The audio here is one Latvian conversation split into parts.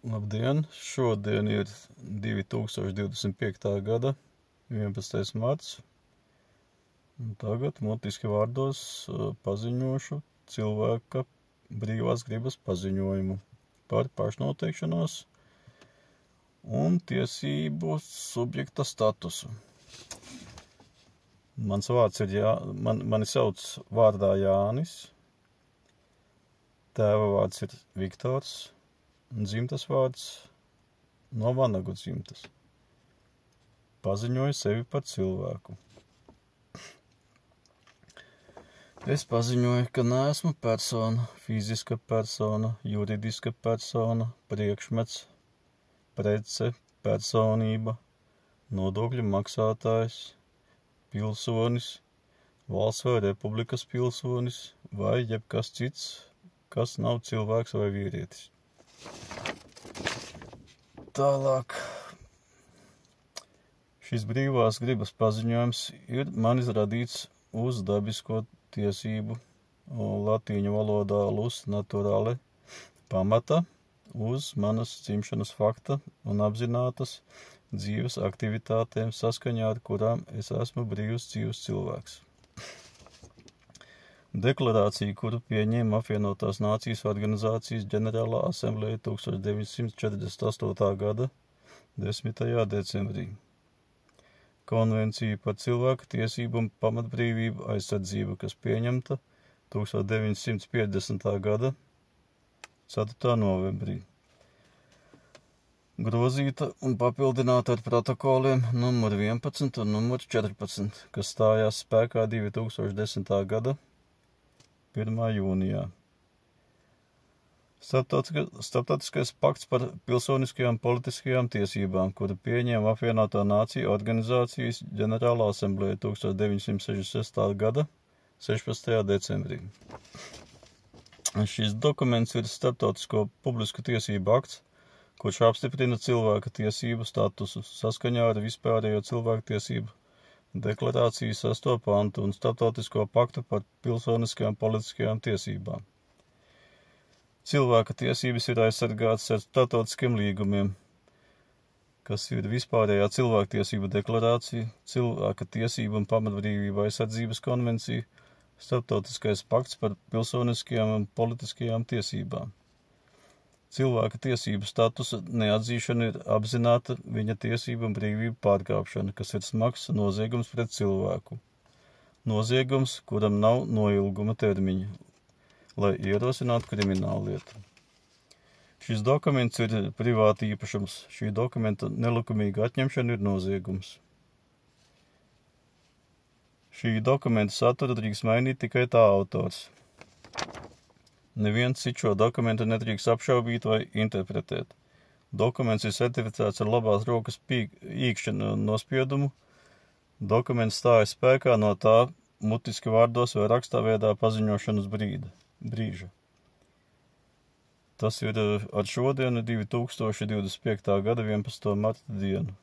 Labdien! Šodien ir 2025. gada 11. marts. Un tagad mutiski vārdos paziņošu cilvēka brīvās gribas paziņojumu par pašnoteikšanos un tiesību subjekta statusu. Mans vārds ir mani sauc vārdā Jānis, tēva vārds ir Viktors, dzimtas vārds no Vanagu dzimtas. Paziņoju sevi par cilvēku. Es paziņoju, ka neesmu persona, fiziska persona, juridiska persona, priekšmets, prece, personība, nodokļu maksātājs, pilsonis, valsts vai republikas pilsonis vai jebkas cits, kas nav cilvēks vai vīrietis. Tālāk. Šis brīvās gribas paziņojums ir manis radīts uz dabisko tiesību latīņu valodā lus naturāle pamata, uz manas dzimšanas fakta un apzinātas dzīves aktivitātēm, saskaņā ar kurām es esmu brīvs dzīves cilvēks. Deklarācija, kuru pieņēma Apvienotās Nācijas organizācijas ģenerālā asambleja 1948. gada 10. decembrī. Konvencija par cilvēku tiesību un pamatbrīvību aizsardzību, kas pieņemta 1950. gada 4. novembrī. Grozīta un papildināta ar protokoliem numur 11 un numur 14, kas stājās spēkā 2010. gada 1. jūnijā. Starptautiskais pakts par pilsoniskajām politiskajām tiesībām, kuru pieņēma Apvienotā Nācija organizācijas ģenerālā asambleja 1966. gada 16. decembrī. Šis dokuments ir starptautisko publisku tiesību akts, kurš apstiprina cilvēka tiesību statusu saskaņā ar vispārējo cilvēku tiesību deklarācijas 6. pantu un starptautisko paktu par pilsoniskajām politiskajām tiesībām. Cilvēka tiesības ir aizsargātas ar starptautiskiem līgumiem, kas ir vispārējā cilvēktiesību deklarācija, cilvēka tiesību un pamatbrīvību aizsardzības konvencija, starptautiskais pakts par pilsoniskajām un politiskajām tiesībām. Cilvēka tiesību statusa neatzīšana ir apzināta viņa tiesību un brīvību pārkāpšana, kas ir smags noziegums pret cilvēku. Noziegums, kuram nav noilguma termiņa, lai ierosinātu kriminālu lietu. Šis dokuments ir privāti īpašums. Šī dokumenta nelikumīga atņemšana ir noziegums. Šī dokumenta saturu drīkst mainīt tikai tā autors. Neviens cits šo dokumentu nedrīkst apšaubīt vai interpretēt. Dokuments ir certificēts ar labās rokas īkšķinu nospiedumu. Dokuments stājas spēkā no tā mutiski vārdos vai rakstā veidā paziņošanas brīža. Tas ir ar šodienu 2025. gada 11. marta dienu.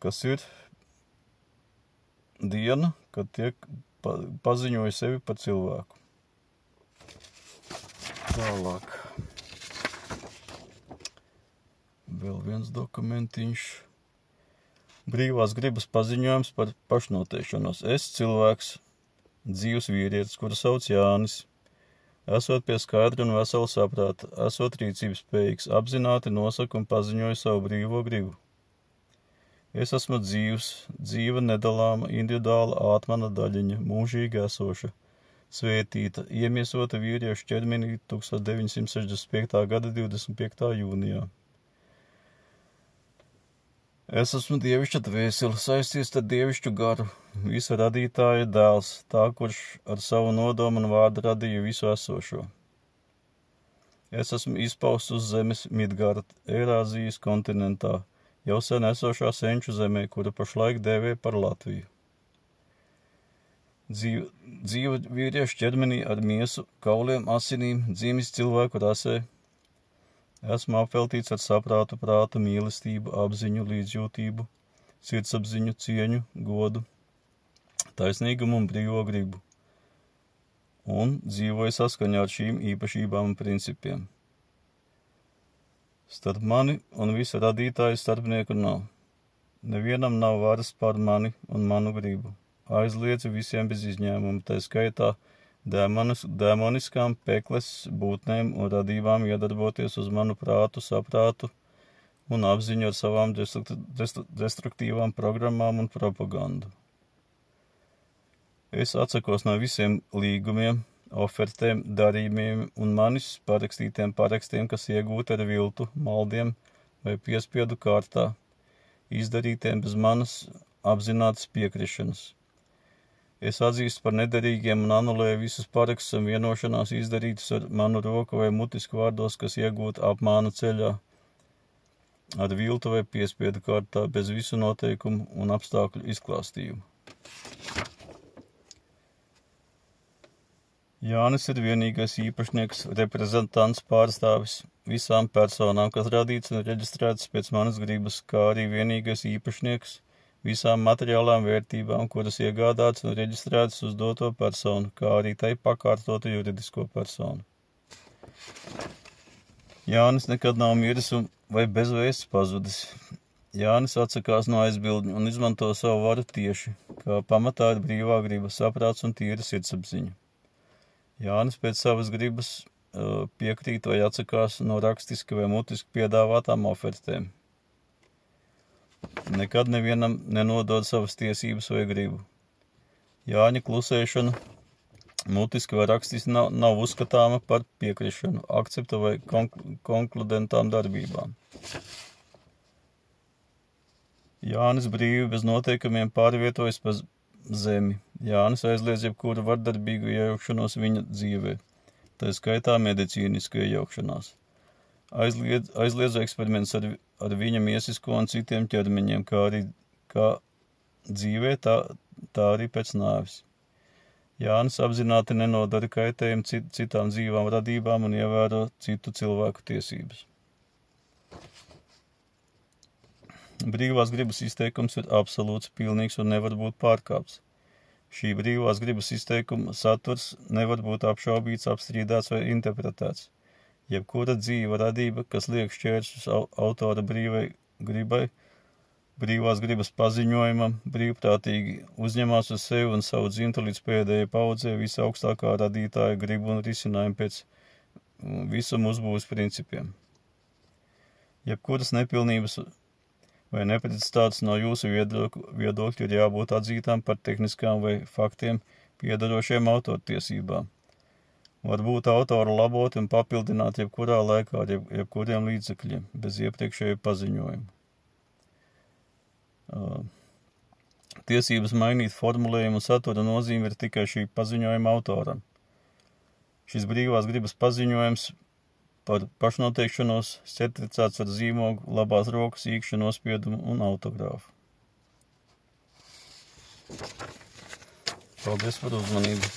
Kas ir diena, kad tiek paziņoju sevi par cilvēku. Tālāk. Vēl viens dokumentiņš. Brīvās gribas paziņojums par pašnoteikšanos. Es cilvēks, dzīvs vīrietis, kuru sauc Jānis, esot pie skaidra un vesela saprāta, esot rīcības spējīgs, apzināti nosaku un paziņoju savu brīvo gribu. Es esmu dzīva, nedalāma, individuāla ātmana daļiņa, mūžīgi esoša, svētīta, iemiesota vīriešu ķermenī 1965. gada 25. jūnijā. Es esmu dievišķa dvēsele, saistīts ar dievišķu garu, visa radītāja dēls, tā, kurš ar savu nodomu un vārdu radīja visu esošo. Es esmu izpausts uz zemes Midgārda, Eirāzijas kontinentā, jau sen esošā senču zemē, kura pašlaik dēvē par Latviju. Dzīva vīriešu ķermenī ar miesu, kauliem, asinīm, dzimis cilvēku rasē. Esmu apveltīts ar saprātu, prātu, mīlestību, apziņu, līdzjūtību, sirdsapziņu, cieņu, godu, taisnīgumu un brīvo gribu. un dzīvoju saskaņā ar šīm īpašībām un principiem. Starp mani un visu radītāju starpnieku nav. Nevienam nav varas pār mani un manu gribu. Aizliedzu visiem bez izņēmuma, tā skaitā dēmoniskām pekles būtnēm un radībām iedarboties uz manu prātu, saprātu un apziņu ar savām destruktīvām programmām un propagandu. Es atsakos no visiem līgumiem, ofertēm, darījumiem un manis parakstītiem parakstiem, kas iegūti ar viltu, maldiem vai piespiedu kārtā, izdarītiem bez manas apzinātas piekrišanas. Es atzīstu par nederīgiem un anulēju visus parakstus un vienošanās izdarītus ar manu roku vai mutisku vārdos, kas iegūti apmāna ceļā, ar viltu vai piespiedu kārtā, bez visu noteikumu un apstākļu izklāstījumu. Jānis ir vienīgais īpašnieks, reprezentants, pārstāvis visām personām, kas radīts un reģistrētas pēc manas gribas, kā arī vienīgais īpašnieks visām materiālām vērtībām, kuras iegādātas un reģistrētas uz doto personu, kā arī tai pakārtotu juridisko personu. Jānis nekad nav miris vai bezvēsts pazudis. Jānis atsakās no aizbildņu un izmanto savu varu tieši, kā pamatā ir brīvā griba, saprāts un tīra sirdsapziņa. Jānis pēc savas gribas piekrīt vai atsakās no rakstiski vai mutiski piedāvātām ofertēm. Nekad nevienam nenodod savas tiesības vai gribu. Jāņa klusēšana mutiski vai rakstiski nav uzskatāma par piekrišanu, akcepta vai konkludentām darbībām. Jānis brīvi bez noteikumiem pārvietojas pa zemi. Jānis aizliedz jebkuru vardarbīgu iejaukšanos viņa dzīvē, tā skaitā medicīniska iejaukšanās. Aizliedz eksperiments ar viņa miesisko un citiem ķermeņiem, kā dzīvē, tā arī pēc nāves. Jānis apzināti nenodara kaitējumu citām dzīvām radībām un ievēro citu cilvēku tiesības. Brīvās gribas izteikums ir absolūts, pilnīgs un nevar būt pārkāpts. Šī brīvās gribas izteikuma saturs nevar būt apšaubīts, apstrīdēts vai interpretēts. Jebkura dzīva radība, kas liek šķēršļus autora brīvai gribai, brīvās gribas paziņojumam, brīvprātīgi uzņemās uz sevi un savu dzimtu līdz pēdējai paudzē visaugstākā radītāja gribu un risinājumu pēc visam uzbūves principiem. Jebkuras nepilnības vai neprecizitātes no jūsu viedokļa ir jābūt atzītām par tehniskām vai faktiem piedarošiem autortiesībām. Var būt autoru labot un papildināt jebkurā laikā ar jebkuriem līdzekļiem, bez iepriekšēju paziņojumu. Tiesības mainīt formulējumu un satura nozīme ir tikai šī paziņojuma autoram. Šis brīvās gribas paziņojums par pašnoteikšanos certificēts ar zīmogu, labās rokas, īkšķa nospiedumu un autogrāfu. Paldies par uzmanību!